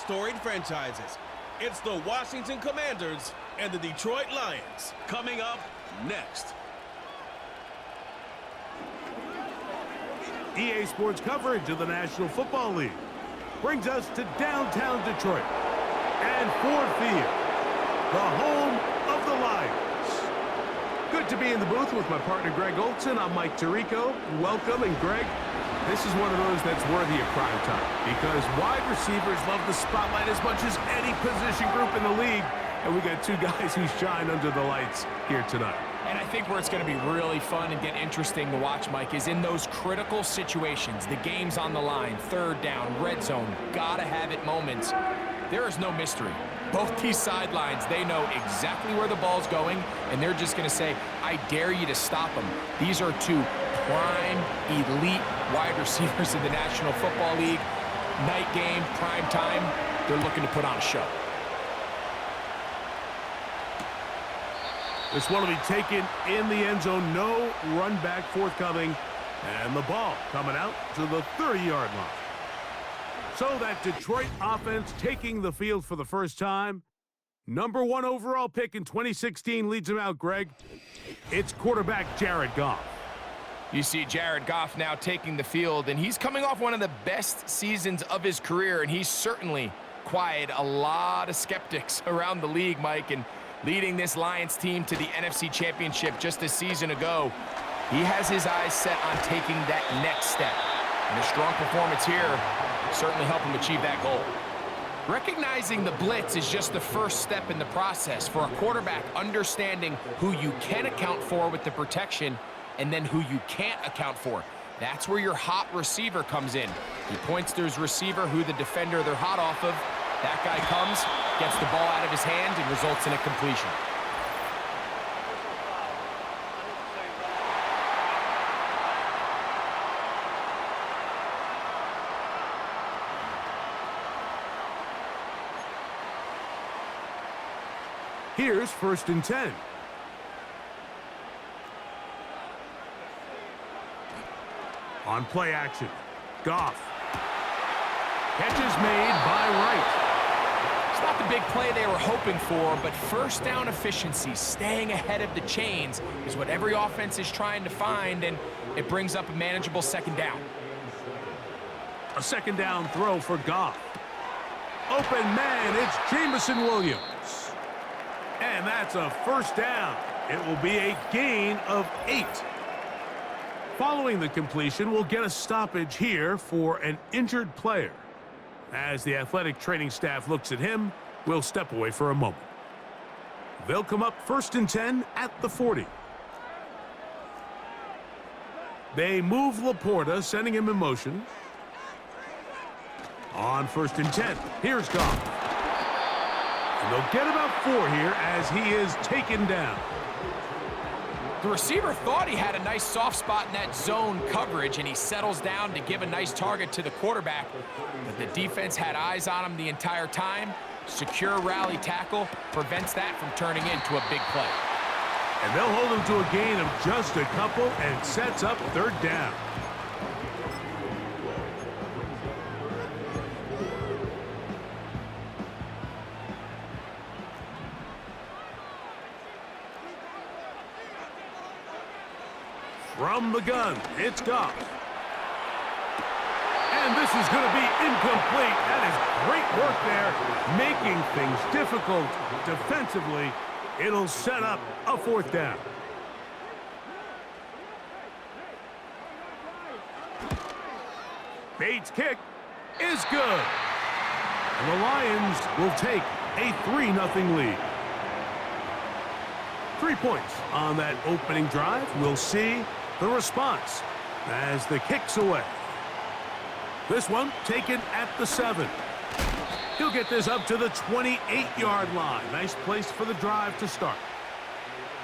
storied franchises. It's the Washington Commanders and the Detroit Lions. Coming up next. EA Sports coverage of the National Football League brings us to downtown Detroit and Ford Field, the home of the Lions. Good to be in the booth with my partner Greg Olson. I'm Mike Tirico. Welcome, and Greg, this is one of those that's worthy of prime time because wide receivers love the spotlight as much as any position group in the league, and we got two guys who shine under the lights here tonight. And I think where it's going to be really fun and get interesting to watch, Mike, is in those critical situations. The game's on the line, third down, red zone, gotta have it moments. There is no mystery. Both these sidelines, they know exactly where the ball's going, and they're just going to say, I dare you to stop them. These are two prime, elite wide receivers in the National Football League. Night game, prime time, they're looking to put on a show. This one will be taken in the end zone. No run back forthcoming. And the ball coming out to the 30-yard line. So that Detroit offense taking the field for the first time. Number 1 overall pick in 2016 leads him out, Greg. It's quarterback Jared Goff. You see Jared Goff now taking the field, and he's coming off one of the best seasons of his career, and he's certainly quieted a lot of skeptics around the league, Mike, and leading this Lions team to the NFC Championship just a season ago. He has his eyes set on taking that next step. And a strong performance here certainly help him achieve that goal. Recognizing the blitz is just the first step in the process for a quarterback, understanding who you can account for with the protection and then who you can't account for. That's where your hot receiver comes in. He points to his receiver, who the defender they're hot off of. That guy comes, gets the ball out of his hand, and results in a completion. Here's 1st and 10. On play action, Goff. Catch is made by Wright. It's not the big play they were hoping for, but first down efficiency, staying ahead of the chains, is what every offense is trying to find, and it brings up a manageable second down. A second down throw for Goff. Open man, it's Jameson Williams. And that's a first down. It will be a gain of 8. Following the completion, we'll get a stoppage here for an injured player. As the athletic training staff looks at him, we'll step away for a moment. They'll come up 1st and 10 at the 40. They move Laporta, sending him in motion. On 1st and 10, here's Goff. And they'll get about 4 here as he is taken down. The receiver thought he had a nice soft spot in that zone coverage, and he settles down to give a nice target to the quarterback. But the defense had eyes on him the entire time. Secure rally tackle prevents that from turning into a big play. And they'll hold him to a gain of just a couple and sets up 3rd down. From the gun, it's Goff. And this is going to be incomplete. That is great work there, making things difficult defensively. It'll set up a 4th down. Bates' kick is good. And the Lions will take a 3-0 lead. 3 points on that opening drive. We'll see the response as the kick's away. This one taken at the 7. He'll get this up to the 28-yard line. Nice place for the drive to start.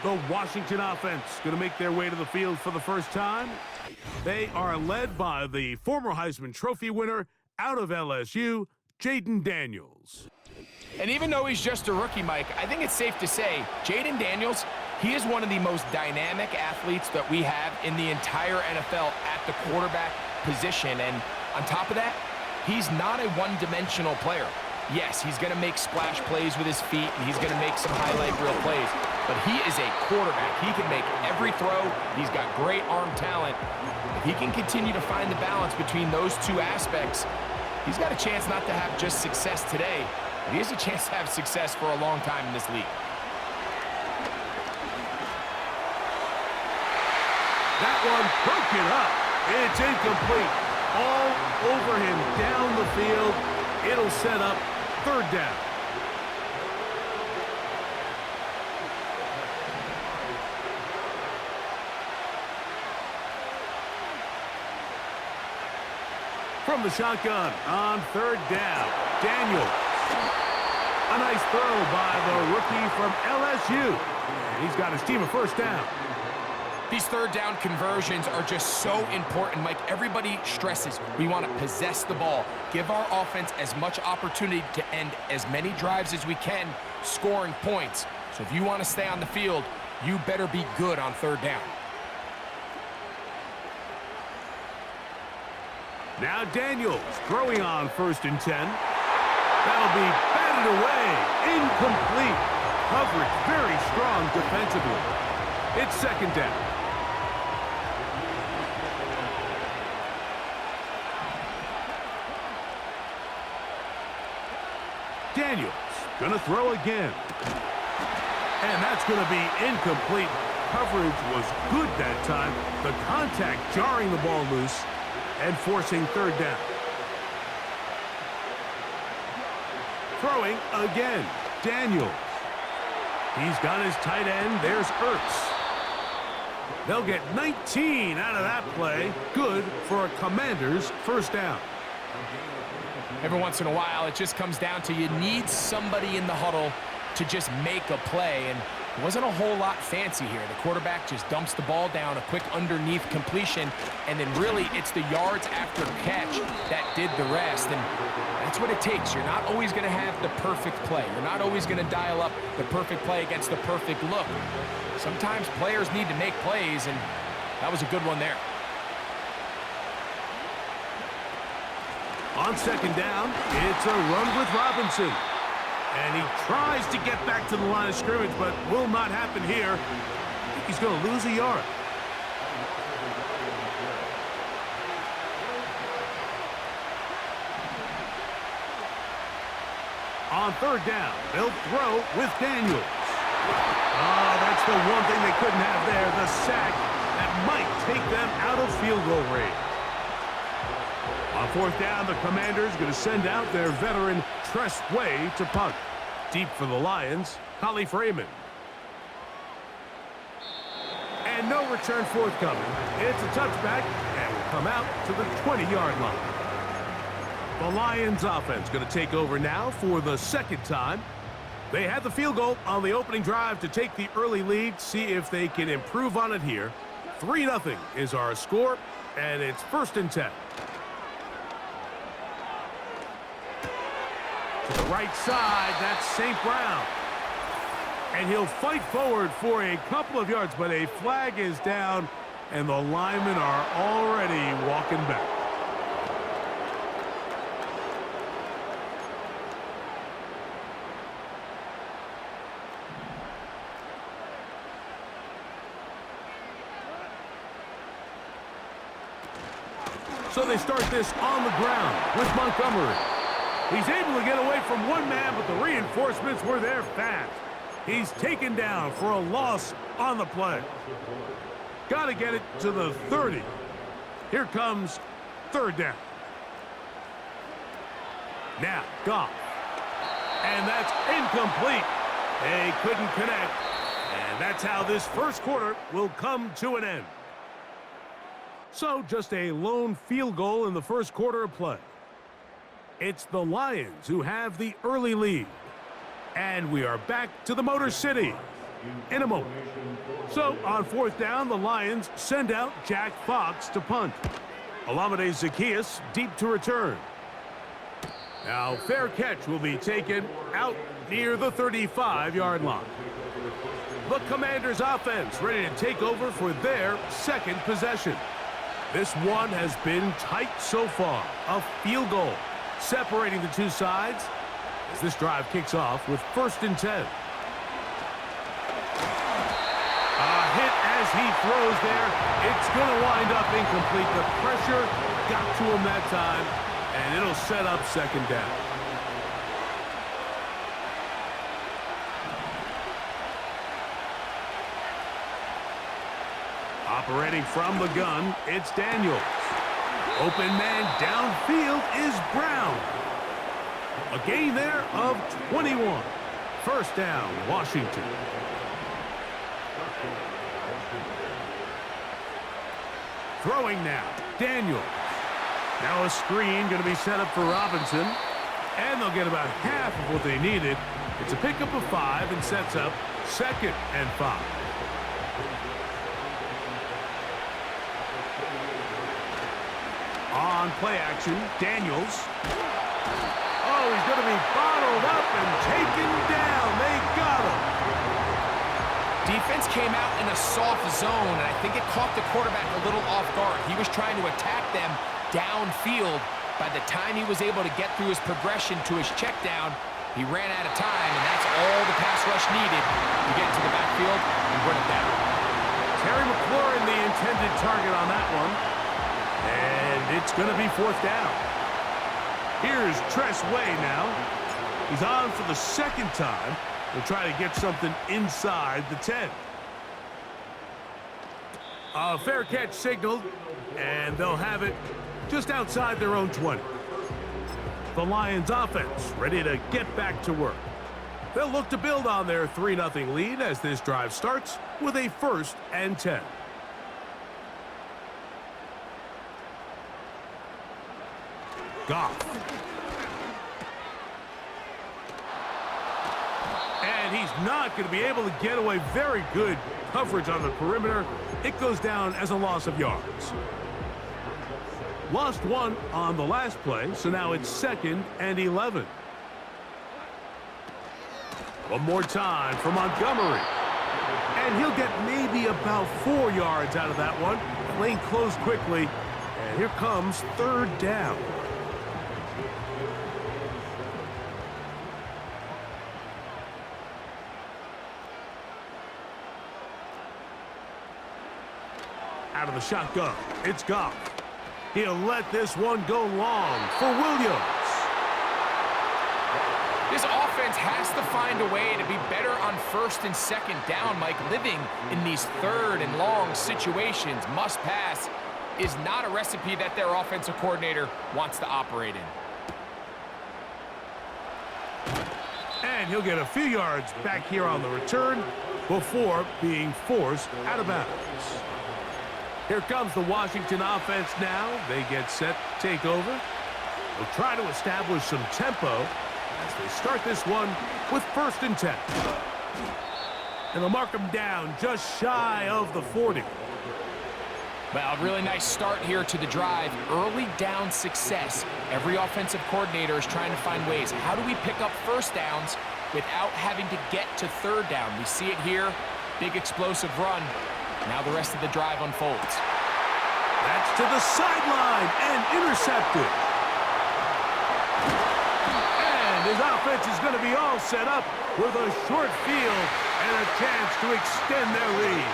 The Washington offense going to make their way to the field for the first time. They are led by the former Heisman Trophy winner out of LSU, Jayden Daniels. And even though he's just a rookie, Mike, I think it's safe to say Jayden Daniels, he is one of the most dynamic athletes that we have in the entire NFL at the quarterback position. And on top of that, he's not a one-dimensional player. Yes, he's going to make splash plays with his feet, and he's going to make some highlight reel plays. But he is a quarterback. He can make every throw. He's got great arm talent. If he can continue to find the balance between those two aspects, he's got a chance not to have just success today, but he has a chance to have success for a long time in this league. That one broken up. It's incomplete. All over him down the field. It'll set up third down. From the shotgun on third down, Daniels. A nice throw by the rookie from LSU. And he's got his team a first down. These third down conversions are just so important, Mike. Everybody stresses we want to possess the ball, give our offense as much opportunity to end as many drives as we can, scoring points. So if you want to stay on the field, you better be good on third down. Now Daniels throwing on 1st and 10. That'll be batted away. Incomplete. Coverage very strong defensively. It's 2nd down. Daniels gonna throw again. And that's gonna be incomplete. Coverage was good that time. The contact jarring the ball loose and forcing third down. Throwing again, Daniels. He's got his tight end. There's Ertz. They'll get 19 out of that play. Good for a Commanders first down. Every once in a while, it just comes down to you need somebody in the huddle to just make a play, and it wasn't a whole lot fancy here. The quarterback just dumps the ball down, a quick underneath completion, and then really it's the yards after catch that did the rest, and that's what it takes. You're not always going to have the perfect play. You're not always going to dial up the perfect play against the perfect look. Sometimes players need to make plays, and that was a good one there. On 2nd down, it's a run with Robinson. And he tries to get back to the line of scrimmage, but will not happen here. I think he's going to lose a yard. On 3rd down, they'll throw with Daniels. Oh, that's the one thing they couldn't have there, the sack that might take them out of field goal range. On 4th down, the Commanders going to send out their veteran Tress Way to punt. Deep for the Lions, Holly Freeman. And no return forthcoming. It's a touchback and will come out to the 20-yard line. The Lions offense going to take over now for the 2nd time. They had the field goal on the opening drive to take the early lead. See if they can improve on it here. 3-0 is our score, and it's 1st and 10. To the right side, that's St. Brown. And he'll fight forward for a couple of yards, but a flag is down, and the linemen are already walking back. So they start this on the ground with Montgomery. He's able to get away from one man, but the reinforcements were there fast. He's taken down for a loss on the play. Got to get it to the 30. Here comes 3rd down. Now, Goff. And that's incomplete. They couldn't connect. And that's how this first quarter will come to an end. So just a lone field goal in the first quarter of play. It's the Lions who have the early lead. And we are back to the Motor City in a moment. So on 4th down, the Lions send out Jack Fox to punt. Olamide Zaccheaus deep to return. Now fair catch will be taken out near the 35-yard line. The Commanders offense ready to take over for their 2nd possession. This one has been tight so far. A field goal separating the two sides. as this drive kicks off with 1st and 10. A hit as he throws there. It's going to wind up incomplete. The pressure got to him that time, and it'll set up 2nd down. Operating from the gun, it's Daniels. Open man downfield is Brown. A gain there of 21. 1st down, Washington. Throwing now, Daniels. Now a screen going to be set up for Robinson. And they'll get about half of what they needed. It's a pickup of 5 and sets up 2nd and 5. On play action, Daniels. Oh, he's going to be bottled up and taken down. They got him. Defense came out in a soft zone, and I think it caught the quarterback a little off guard. He was trying to attack them downfield. By the time he was able to get through his progression to his check down, he ran out of time, and that's all the pass rush needed to get to the backfield and bring it down. Terry McLaurin, the intended target on that one. And it's going to be 4th down. Here's Tress Way now. He's on for the 2nd time. They'll try to get something inside the 10. A fair catch signaled, and they'll have it just outside their own 20. The Lions offense ready to get back to work. They'll look to build on their 3-0 lead as this drive starts with a 1st and 10. Goff. And he's not going to be able to get away. Very good coverage on the perimeter. It goes down as a loss of yards. Lost 1 on the last play, so now it's 2nd and 11. One more time for Montgomery. And he'll get maybe about 4 yards out of that one. The lane closed quickly, and here comes 3rd down. Out of the shotgun, it's Goff. He'll let this one go long for Williams. This offense has to find a way to be better on 1st and 2nd down, Mike. Living in these 3rd and long situations, must pass, is not a recipe that their offensive coordinator wants to operate in. And he'll get a few yards back here on the return before being forced out of bounds. Here comes the Washington offense now. They get set to take over. They'll try to establish some tempo as they start this one with 1st and 10. And they'll mark them down just shy of the 40. Well, a really nice start here to the drive. Early down success. Every offensive coordinator is trying to find ways. How do we pick up 1st downs without having to get to 3rd down? We see it here. Big explosive run. Now the rest of the drive unfolds. That's to the sideline and intercepted. And his offense is going to be all set up with a short field and a chance to extend their lead.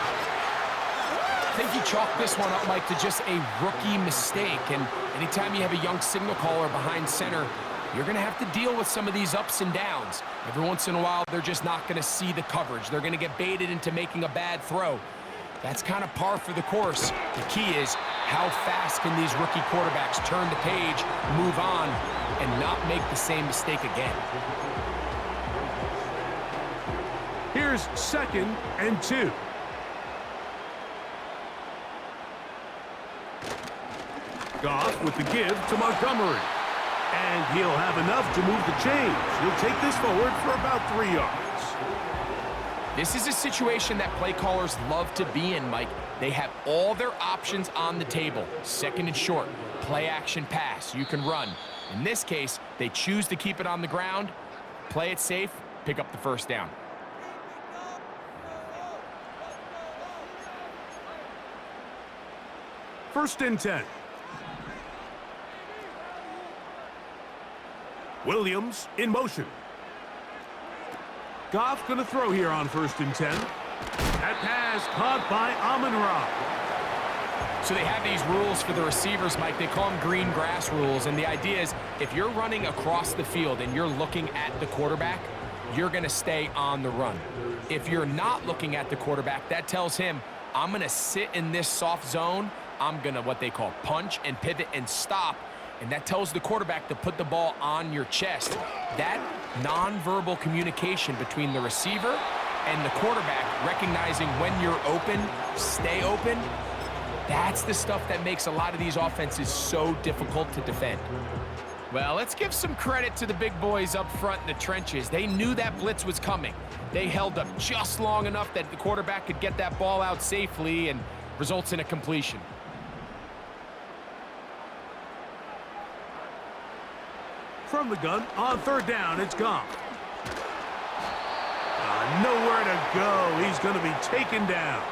I think you chalk this one up, Mike, to just a rookie mistake. And anytime you have a young signal caller behind center, you're going to have to deal with some of these ups and downs. Every once in a while, they're just not going to see the coverage. They're going to get baited into making a bad throw. That's kind of par for the course. The key is how fast can these rookie quarterbacks turn the page, move on, and not make the same mistake again. Here's 2nd and 2. Goff with the give to Montgomery. And he'll have enough to move the chains. He'll take this forward for about 3 yards. This is a situation that play callers love to be in, Mike. They have all their options on the table. 2nd and short, play action pass, you can run. In this case, they choose to keep it on the ground, play it safe, pick up the 1st down. First and 10. Williams in motion. Goff going to throw here on 1st and 10. That pass caught by Amon-Ra. So they have these rules for the receivers, Mike. They call them green grass rules. And the idea is if you're running across the field and you're looking at the quarterback, you're going to stay on the run. If you're not looking at the quarterback, that tells him, I'm going to sit in this soft zone. I'm going to what they call punch and pivot and stop. And that tells the quarterback to put the ball on your chest. That nonverbal communication between the receiver and the quarterback, recognizing when you're open, stay open, that's the stuff that makes a lot of these offenses so difficult to defend. Well, let's give some credit to the big boys up front in the trenches. They knew that blitz was coming. They held up just long enough that the quarterback could get that ball out safely and results in a completion. From the gun, on 3rd down, it's Goff. Nowhere to go. He's going to be taken down.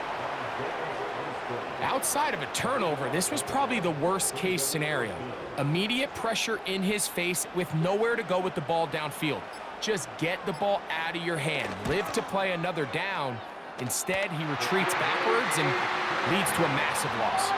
Outside of a turnover, this was probably the worst-case scenario. Immediate pressure in his face with nowhere to go with the ball downfield. Just get the ball out of your hand. Live to play another down. Instead, he retreats backwards and leads to a massive loss.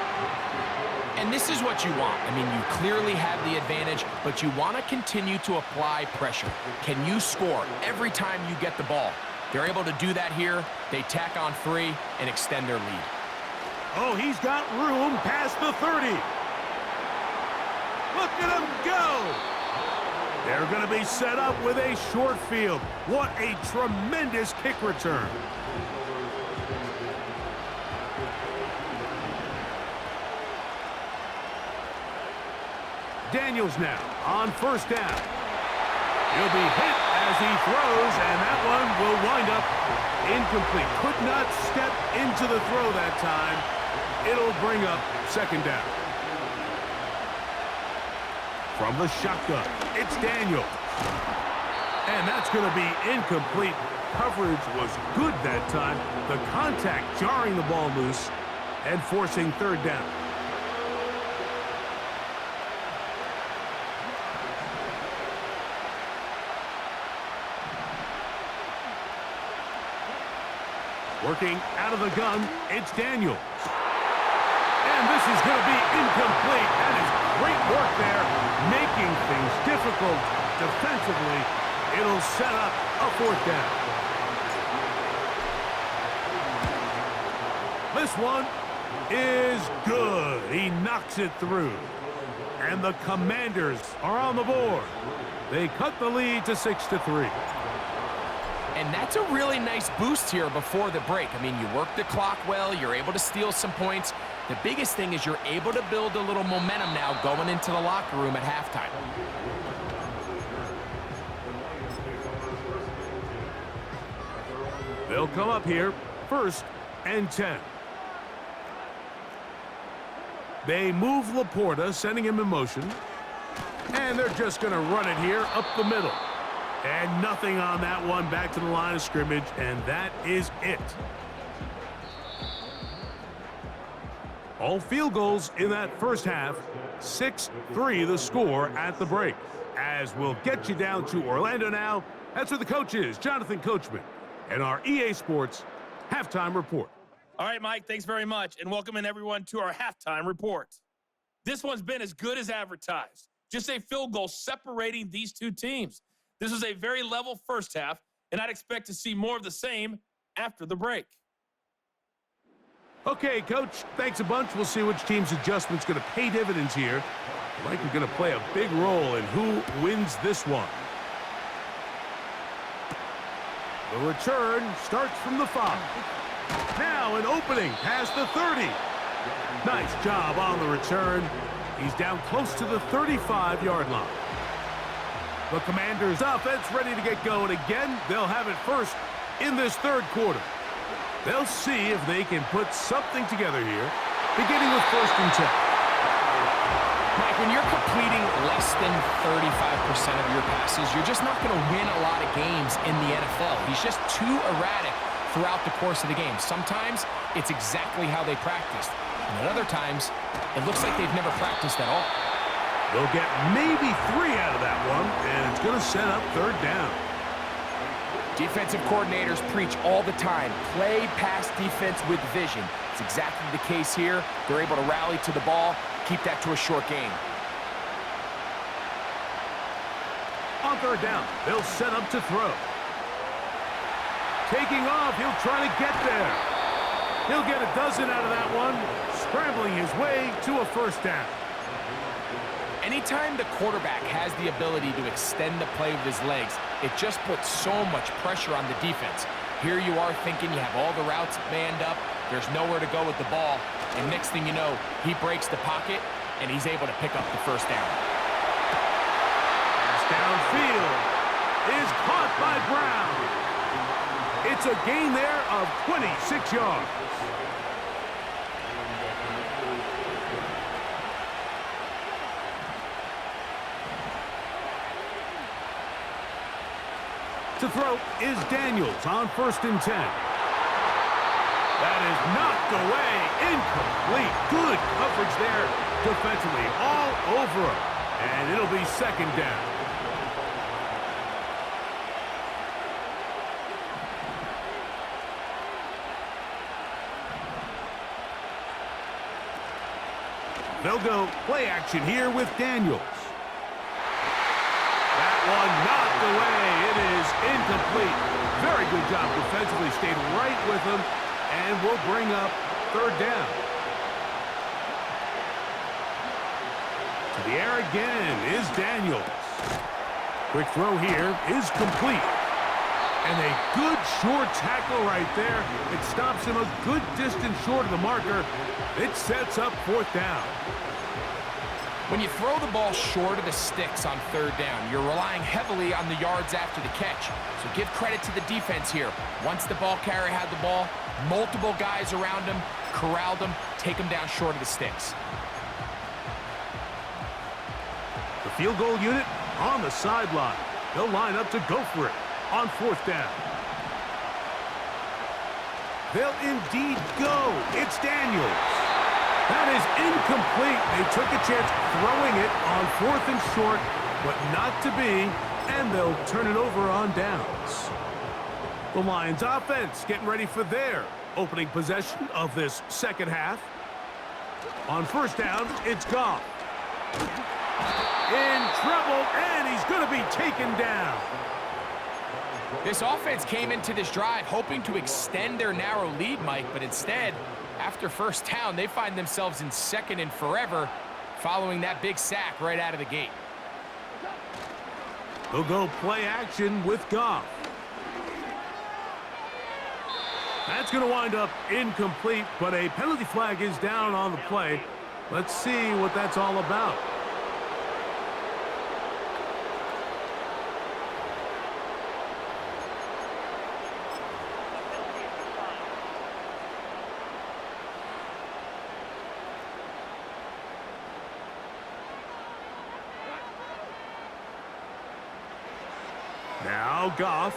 And this is what you want. I mean, you clearly have the advantage, but you want to continue to apply pressure. Can you score every time you get the ball? They're able to do that here. They tack on 3 and extend their lead. Oh, he's got room past the 30. Look at him go. They're going to be set up with a short field. What a tremendous kick return. Daniels now on 1st down. He'll be hit as he throws, and that one will wind up incomplete. Could not step into the throw that time. It'll bring up 2nd down. From the shotgun, it's Daniels. And that's going to be incomplete. Coverage was good that time. The contact jarring the ball loose and forcing 3rd down. Working out of the gun, it's Daniels. And this is going to be incomplete. That is great work there, making things difficult defensively. It'll set up a 4th down. This one is good. He knocks it through. And the Commanders are on the board. They cut the lead to 6-3. And that's a really nice boost here before the break. I mean, you work the clock well. You're able to steal some points. The biggest thing is you're able to build a little momentum now going into the locker room at halftime. They'll come up here, 1st and 10. They move Laporta, sending him in motion. And they're just going to run it here up the middle. And nothing on that one, back to the line of scrimmage, and that is it. All field goals in that first half. 6-3 the score at the break. As we'll get you down to Orlando now. That's where the coach is, Jonathan Coachman, and our EA Sports Halftime Report. All right, Mike, thanks very much, and welcome in everyone to our Halftime Report. This one's been as good as advertised. Just a field goal separating these two teams. This was a very level first half, and I'd expect to see more of the same after the break. Okay, Coach, thanks a bunch. We'll see which team's adjustment's going to pay dividends here. Likely going to play a big role in who wins this one. The return starts from the 5. Now an opening past the 30. Nice job on the return. He's down close to the 35-yard line. The Commanders' offense ready to get going again. They'll have it first in this 3rd quarter. They'll see if they can put something together here, beginning with 1st and 10. Mike, when you're completing less than 35% of your passes, you're just not going to win a lot of games in the NFL. He's just too erratic throughout the course of the game. Sometimes it's exactly how they practiced. And at other times, it looks like they've never practiced at all. They'll get maybe 3 out of that one, and it's going to set up 3rd down. Defensive coordinators preach all the time, play pass defense with vision. It's exactly the case here. They're able to rally to the ball, keep that to a short game. On third down, they'll set up to throw. Taking off, he'll try to get there. He'll get a dozen out of that one, scrambling his way to a first down. Anytime the quarterback has the ability to extend the play with his legs, it just puts so much pressure on the defense. Here you are thinking you have all the routes manned up, there's nowhere to go with the ball, and next thing you know, he breaks the pocket, and he's able to pick up the first down. Pass downfield is caught by Brown. It's a gain there of 26 yards. To throw is Daniels on 1st and 10. That is knocked away, incomplete. Good coverage there defensively, all over him. And it'll be 2nd down. They'll go play action here with Daniels. That one knocked away. It is incomplete. Very good job defensively. Stayed right with him, and will bring up 3rd down. To the air again is Daniels. Quick throw here is complete. And a good short tackle right there. It stops him a good distance short of the marker. It sets up 4th down. When you throw the ball short of the sticks on 3rd down, you're relying heavily on the yards after the catch. So give credit to the defense here. Once the ball carrier had the ball, multiple guys around him, corralled him, take him down short of the sticks. The field goal unit on the sideline. They'll line up to go for it on 4th down. They'll indeed go. It's Daniels. That is incomplete. They took a chance throwing it on 4th and short, but not to be, and they'll turn it over on downs. The Lions offense getting ready for their opening possession of this 2nd half. On 1st down, it's Goff. In trouble, and he's going to be taken down. This offense came into this drive hoping to extend their narrow lead, Mike, but instead, after 1st down, they find themselves in 2nd and forever following that big sack right out of the gate. They'll go play action with Goff. That's going to wind up incomplete, but a penalty flag is down on the play. Let's see what that's all about. Now Goff.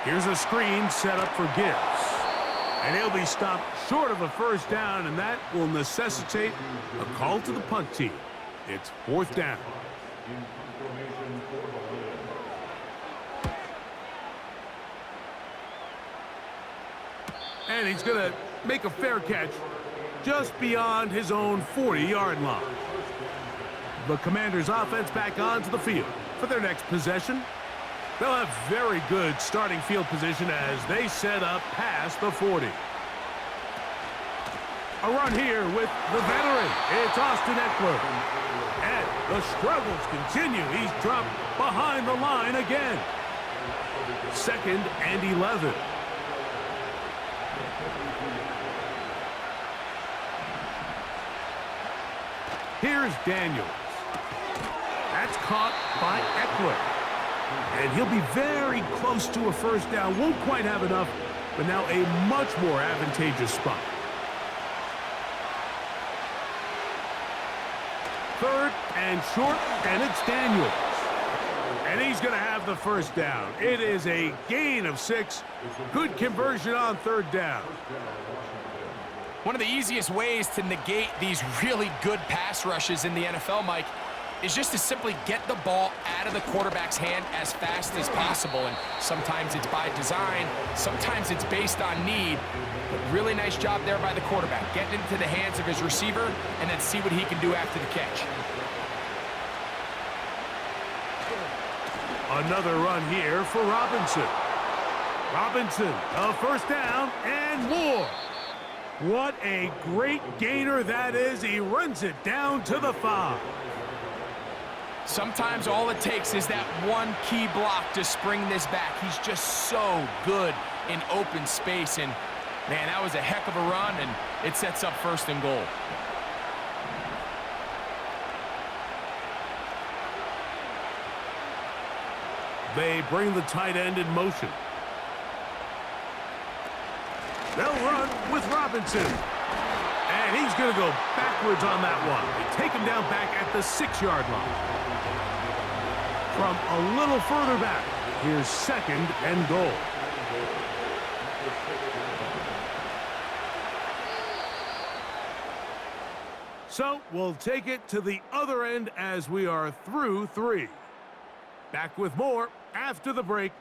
Here's a screen set up for Gibbs. And he'll be stopped short of a 1st down, and that will necessitate a call to the punt team. It's 4th down. And he's going to make a fair catch just beyond his own 40-yard line. The Commanders' offense back onto the field for their next possession. They'll have very good starting field position as they set up past the 40. A run here with the veteran. It's Austin Eckler. And the struggles continue. He's dropped behind the line again. 2nd and 11. Here's Daniels. That's caught by Eckler. And he'll be very close to a 1st down. Won't quite have enough, but now a much more advantageous spot. 3rd and short, and it's Daniels. And he's going to have the 1st down. It is a gain of 6. Good conversion on 3rd down. One of the easiest ways to negate these really good pass rushes in the NFL, Mike, is just to simply get the ball out of the quarterback's hand as fast as possible. And sometimes it's by design, sometimes it's based on need. But really nice job there by the quarterback, getting into the hands of his receiver and then see what he can do after the catch. Another run here for Robinson. Robinson, a first down and more. What a great gainer that is. He runs it down to the 5. Sometimes all it takes is that one key block to spring this back. He's just so good in open space. And, man, that was a heck of a run, and it sets up 1st and goal. They bring the tight end in motion. They'll run with Robinson. And he's going to go backwards on that one. They take him down back at the 6-yard line. From a little further back, here's 2nd and goal. So we'll take it to the other end as we are through 3. Back with more after the break.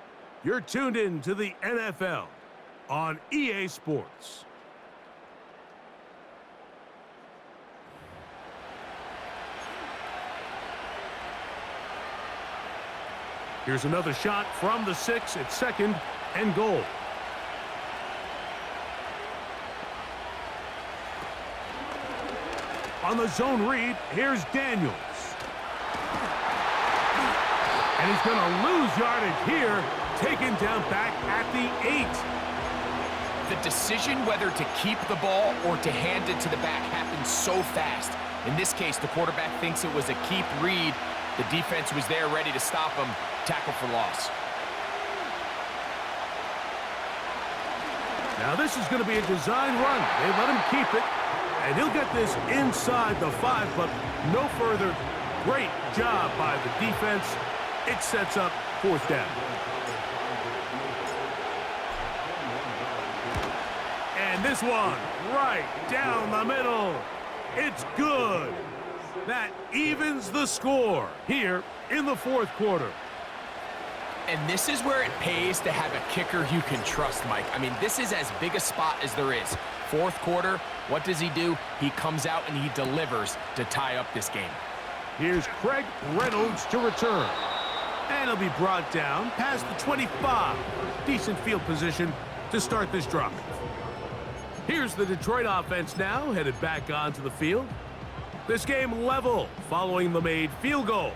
You're tuned in to the NFL on EA Sports. Here's another shot from the 6 at 2nd and goal. On the zone read, here's Daniels. And he's going to lose yardage here, taken down back at the 8. The decision whether to keep the ball or to hand it to the back happens so fast. In this case, the quarterback thinks it was a keep read. The defense was there ready to stop him. Tackle for loss. Now this is going to be a design run. They let him keep it, and he'll get this inside the 5, but no further. Great job by the defense. It sets up 4th down. And this one right down the middle. It's good. That evens the score here in the 4th quarter. And this is where it pays to have a kicker you can trust, Mike. I mean, this is as big a spot as there is. 4th quarter, what does he do? He comes out and he delivers to tie up this game. Here's Craig Reynolds to return. And he'll be brought down past the 25. Decent field position to start this drive. Here's the Detroit offense now, headed back onto the field. This game level following the made field goal.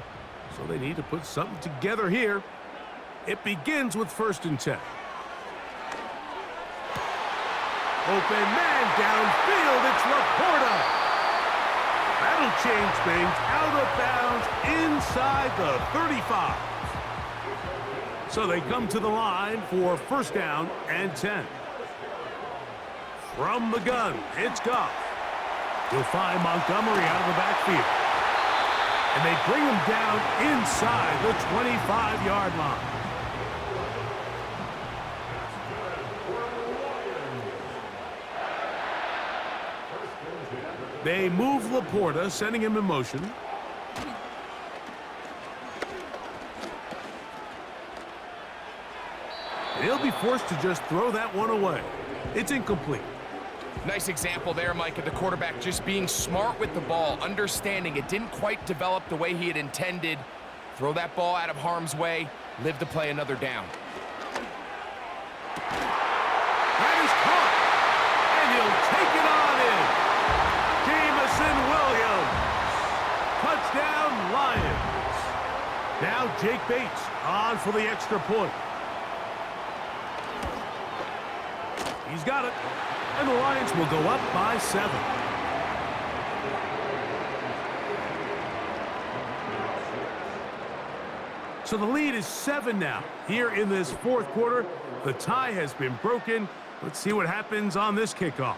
So they need to put something together here. It begins with 1st and 10. Open man downfield. It's Laporta. That'll change things. Out of bounds inside the 35. So they come to the line for 1st down and 10. From the gun, it's Goff. He'll find Montgomery out of the backfield. And they bring him down inside the 25-yard line. They move Laporta, sending him in motion. He'll be forced to just throw that one away. It's incomplete. Nice example there, Mike, of the quarterback just being smart with the ball, understanding it didn't quite develop the way he had intended. Throw that ball out of harm's way, live to play another down. That is caught, and he'll take it on in. Jamison Williams. Touchdown, Lions. Now Jake Bates on for the extra point. He's got it. And the Lions will go up by 7. So the lead is 7 now. Here in this 4th quarter, the tie has been broken. Let's see what happens on this kickoff.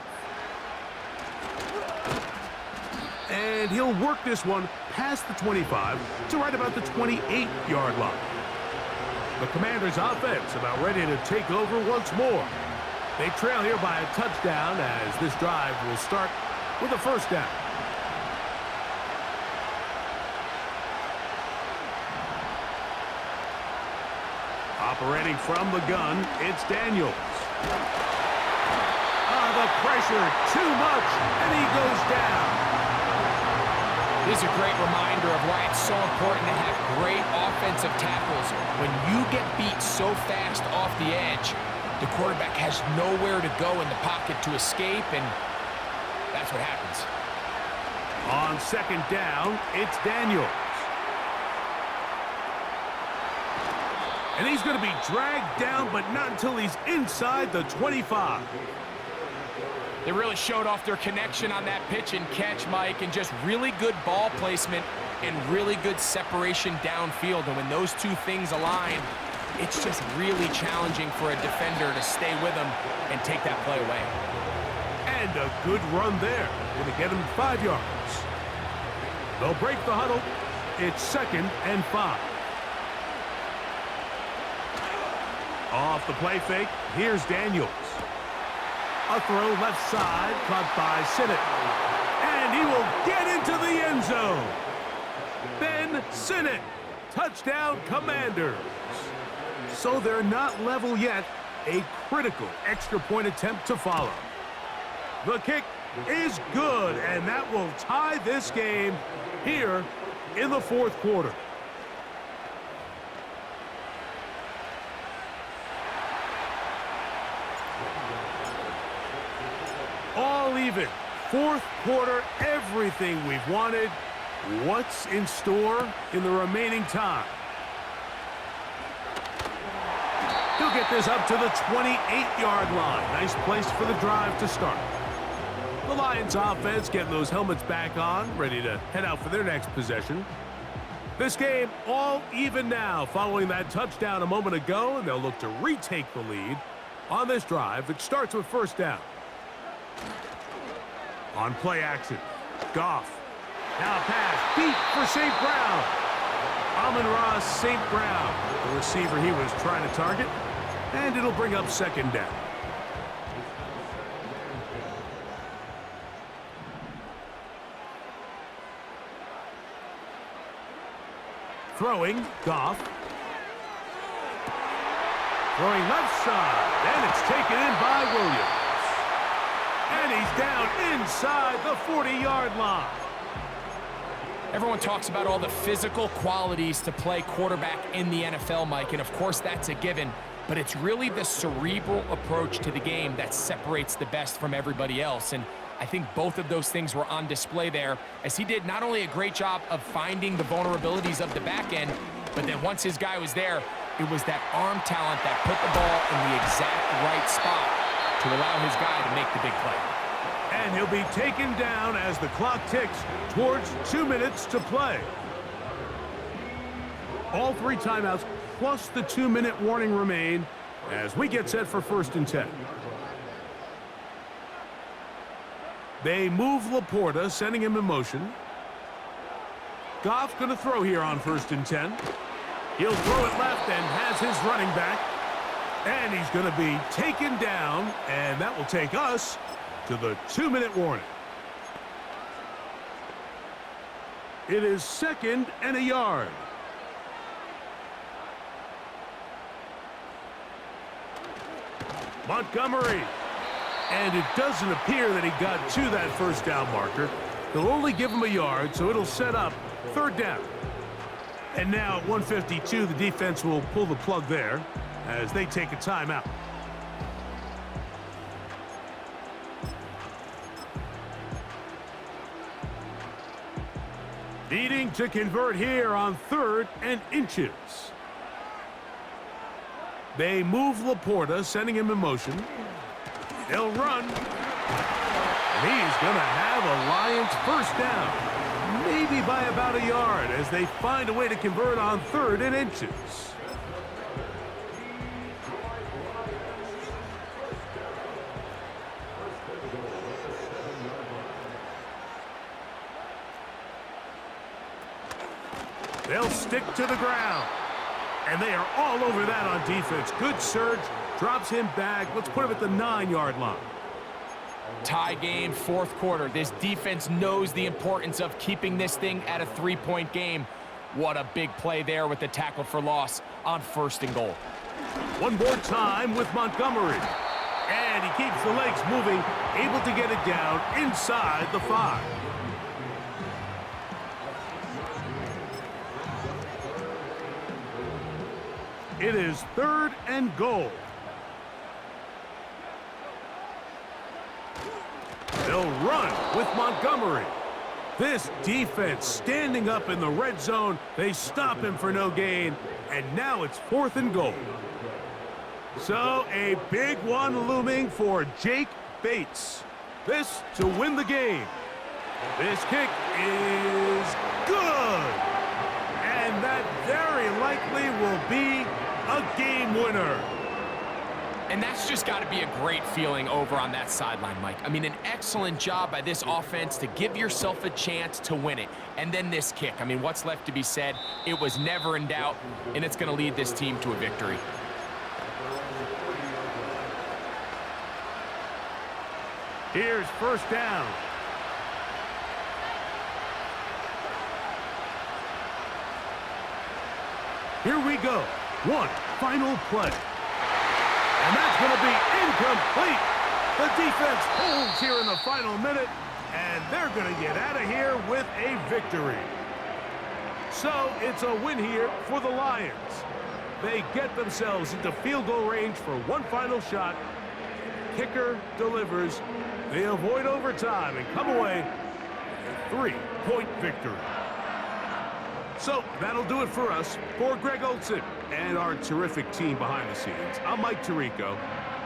And he'll work this one past the 25 to right about the 28-yard line. The Commanders' offense about ready to take over once more. They trail here by a touchdown as this drive will start with a 1st down. Operating from the gun, it's Daniels. The pressure, too much, and he goes down. This is a great reminder of why it's so important to have great offensive tackles. When you get beat so fast off the edge, the quarterback has nowhere to go in the pocket to escape, and that's what happens. On second down, it's Daniels. And he's going to be dragged down, but not until he's inside the 25. They really showed off their connection on that pitch and catch, Mike, and just really good ball placement and really good separation downfield. And when those two things align, it's just really challenging for a defender to stay with them and take that play away. And a good run there. Going to get him 5 yards. They'll break the huddle. It's 2nd and 5. Off the play fake, here's Daniels. A throw left side, caught by Sinnott. And he will get into the end zone. Ben Sinnott, touchdown Commanders. So they're not level yet. A critical extra point attempt to follow. The kick is good, and that will tie this game here in the 4th quarter. All even. 4th quarter, everything we've wanted. What's in store in the remaining time? He'll get this up to the 28-yard line. Nice place for the drive to start. The Lions offense getting those helmets back on, ready to head out for their next possession. This game all even now following that touchdown a moment ago, and they'll look to retake the lead on this drive. It starts with 1st down. On play action, Goff. Now pass, deep for St. Brown. Amon-Ra St. Brown, the receiver he was trying to target, and it'll bring up 2nd down. Throwing, Goff. Throwing left side, and it's taken in by Williams. And he's down inside the 40-yard line. Everyone talks about all the physical qualities to play quarterback in the NFL, Mike, and of course that's a given, but it's really the cerebral approach to the game that separates the best from everybody else, and I think both of those things were on display there, as he did not only a great job of finding the vulnerabilities of the back end, but then once his guy was there, it was that arm talent that put the ball in the exact right spot to allow his guy to make the big play. And he'll be taken down as the clock ticks towards 2 minutes to play. All 3 timeouts plus the 2-minute warning remain as we get set for 1st and 10. They move Laporta, sending him in motion. Goff going to throw here on 1st and 10. He'll throw it left and has his running back. And he's going to be taken down, and that will take us to the 2-minute warning. It is 2nd and a yard. Montgomery. And it doesn't appear that he got to that 1st down marker. They'll only give him a yard, so it'll set up 3rd down. And now at 1:52, the defense will pull the plug there as they take a timeout. Needing to convert here on 3rd and inches. They move Laporta, sending him in motion. They'll run. And he's going to have a Lions 1st down. Maybe by about a yard as they find a way to convert on 3rd and inches. They'll stick to the ground. And they are all over that on defense. Good surge. Drops him back. Let's put him at the 9-yard line. Tie game, 4th quarter. This defense knows the importance of keeping this thing at a 3-point game. What a big play there with the tackle for loss on 1st and goal. One more time with Montgomery. And he keeps the legs moving, able to get it down inside the 5. It is 3rd and goal. They'll run with Montgomery. This defense standing up in the red zone. They stop him for no gain, and now it's 4th and goal. So a big one looming for Jake Bates. This to win the game. This kick is good. And that very likely will be a game winner. And that's just got to be a great feeling over on that sideline, Mike. I mean, an excellent job by this offense to give yourself a chance to win it. And then this kick. I mean, what's left to be said? It was never in doubt, and it's going to lead this team to a victory. Here's 1st down. Here we go. One final play. And that's going to be incomplete. The defense holds here in the final minute, and they're going to get out of here with a victory. So it's a win here for the Lions. They get themselves into field goal range for one final shot. Kicker delivers. They avoid overtime and come away with a 3-point victory. So that'll do it for us. For Greg Olson and our terrific team behind the scenes, I'm Mike Tirico.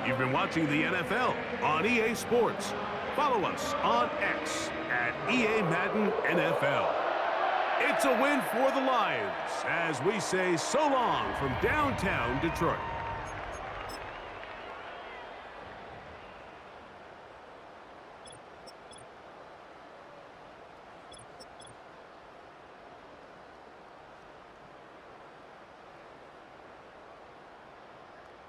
You've been watching the NFL on EA Sports. Follow us on X at EA Madden NFL. It's a win for the Lions as we say so long from downtown Detroit.